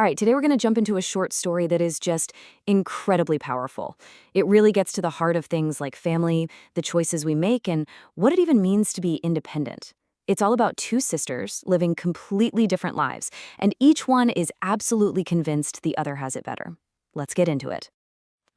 All right, today we're going to jump into a short story that is just incredibly powerful. It really gets to the heart of things like family, the choices we make, and what it even means to be independent. It's all about two sisters living completely different lives, and each one is absolutely convinced the other has it better. Let's get into it.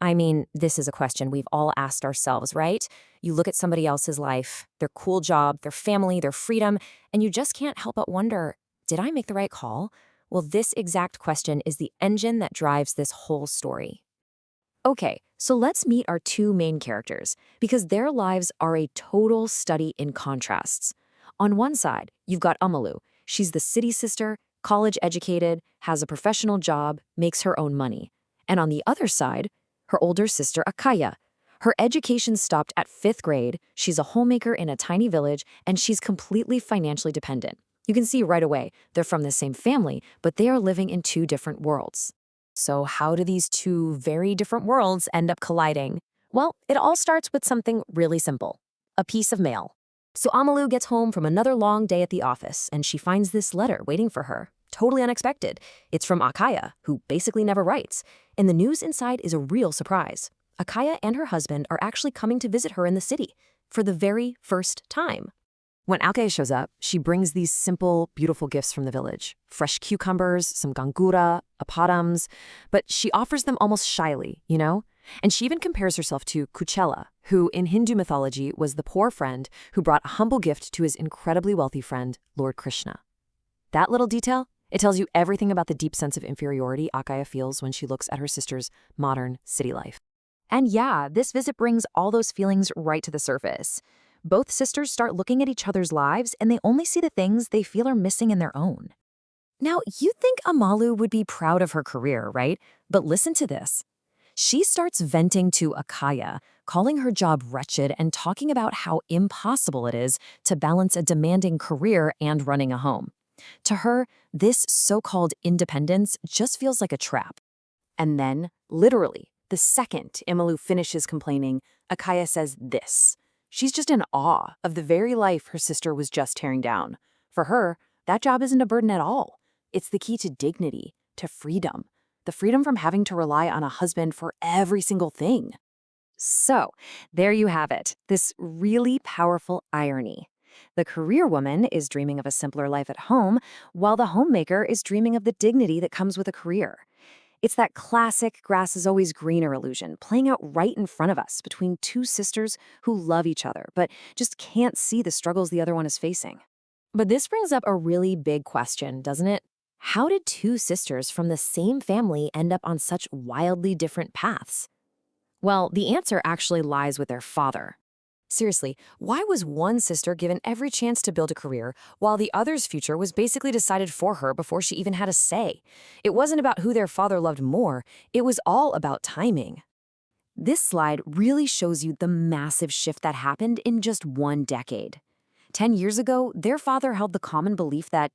I mean, this is a question we've all asked ourselves, right? You look at somebody else's life, their cool job, their family, their freedom, and you just can't help but wonder, did I make the right call? Well, this exact question is the engine that drives this whole story. Okay, so let's meet our two main characters, because their lives are a total study in contrasts. On one side, you've got Amalu. She's the city sister, college educated, has a professional job, makes her own money. And on the other side, her older sister Akaya. Her education stopped at 5th grade, she's a homemaker in a tiny village, and she's completely financially dependent. You can see right away, they're from the same family, but they are living in two different worlds. So how do these two very different worlds end up colliding? Well, it all starts with something really simple, a piece of mail. So Amalu gets home from another long day at the office, and she finds this letter waiting for her. Totally unexpected. It's from Akaya, who basically never writes. And the news inside is a real surprise. Akaya and her husband are actually coming to visit her in the city for the very first time. When Akaya shows up, she brings these simple, beautiful gifts from the village. Fresh cucumbers, some gangura, apadams, but she offers them almost shyly, you know? And she even compares herself to Kuchela, who in Hindu mythology was the poor friend who brought a humble gift to his incredibly wealthy friend, Lord Krishna. That little detail, it tells you everything about the deep sense of inferiority Akaya feels when she looks at her sister's modern city life. And yeah, this visit brings all those feelings right to the surface. Both sisters start looking at each other's lives and they only see the things they feel are missing in their own. Now, you'd think Amalu would be proud of her career, right? But listen to this. She starts venting to Akaya, calling her job wretched and talking about how impossible it is to balance a demanding career and running a home. To her, this so-called independence just feels like a trap. And then, literally, the second Amalu finishes complaining, Akaya says this. She's just in awe of the very life her sister was just tearing down. For her, that job isn't a burden at all. It's the key to dignity, to freedom. The freedom from having to rely on a husband for every single thing. So, there you have it, this really powerful irony. The career woman is dreaming of a simpler life at home, while the homemaker is dreaming of the dignity that comes with a career. It's that classic grass is always greener illusion playing out right in front of us between two sisters who love each other, but just can't see the struggles the other one is facing. But this brings up a really big question, doesn't it? How did two sisters from the same family end up on such wildly different paths? Well, the answer actually lies with their father. Seriously, why was one sister given every chance to build a career, while the other's future was basically decided for her before she even had a say? It wasn't about who their father loved more, it was all about timing. This slide really shows you the massive shift that happened in just one decade. 10 years ago, their father held the common belief that,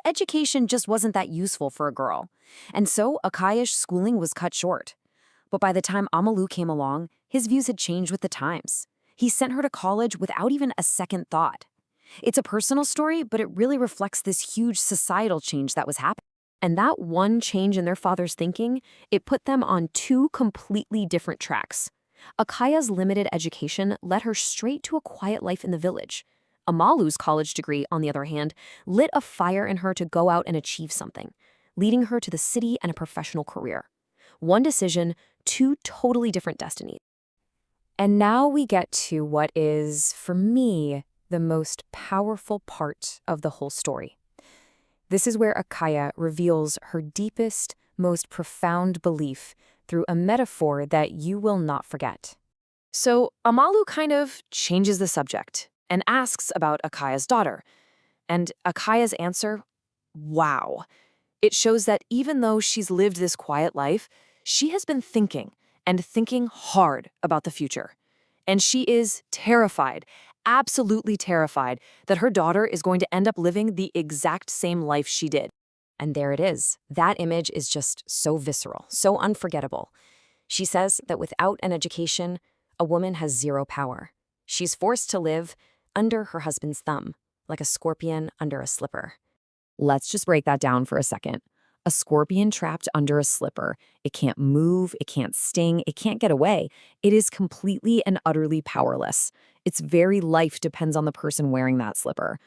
education just wasn't that useful for a girl. And so Akaya's schooling was cut short. But by the time Amalu came along, his views had changed with the times. He sent her to college without even a second thought. It's a personal story, but it really reflects this huge societal change that was happening. And that one change in their father's thinking, it put them on two completely different tracks. Akaya's limited education led her straight to a quiet life in the village. Amalu's college degree, on the other hand, lit a fire in her to go out and achieve something, leading her to the city and a professional career. One decision, two totally different destinies. And now we get to what is, for me, the most powerful part of the whole story. This is where Akaya reveals her deepest, most profound belief through a metaphor that you will not forget. So Amalu kind of changes the subject and asks about Akaya's daughter. And Akaya's answer, wow. It shows that even though she's lived this quiet life, she has been thinking and thinking hard about the future. And she is terrified, absolutely terrified, that her daughter is going to end up living the exact same life she did. And there it is. That image is just so visceral, so unforgettable. She says that without an education, a woman has zero power. She's forced to live under her husband's thumb, like a scorpion under a slipper. Let's just break that down for a second. A scorpion trapped under a slipper. It can't move, it can't sting, it can't get away. It is completely and utterly powerless. Its very life depends on the person wearing that slipper.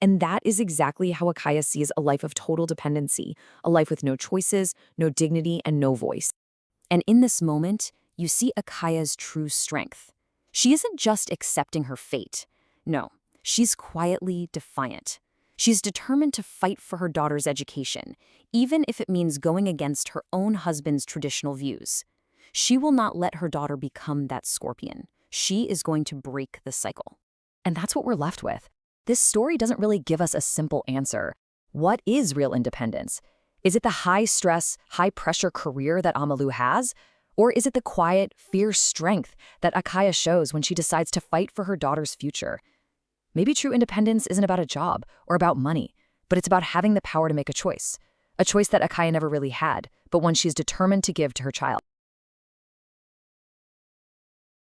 And that is exactly how Akaya sees a life of total dependency, a life with no choices, no dignity, and no voice. And in this moment, you see Akaya's true strength. She isn't just accepting her fate. No, she's quietly defiant. She's determined to fight for her daughter's education, even if it means going against her own husband's traditional views. She will not let her daughter become that scorpion. She is going to break the cycle. And that's what we're left with. This story doesn't really give us a simple answer. What is real independence? Is it the high-stress, high-pressure career that Amalu has? Or is it the quiet, fierce strength that Akaya shows when she decides to fight for her daughter's future? Maybe true independence isn't about a job or about money, but it's about having the power to make a choice that Akaya never really had, but one she's determined to give to her child.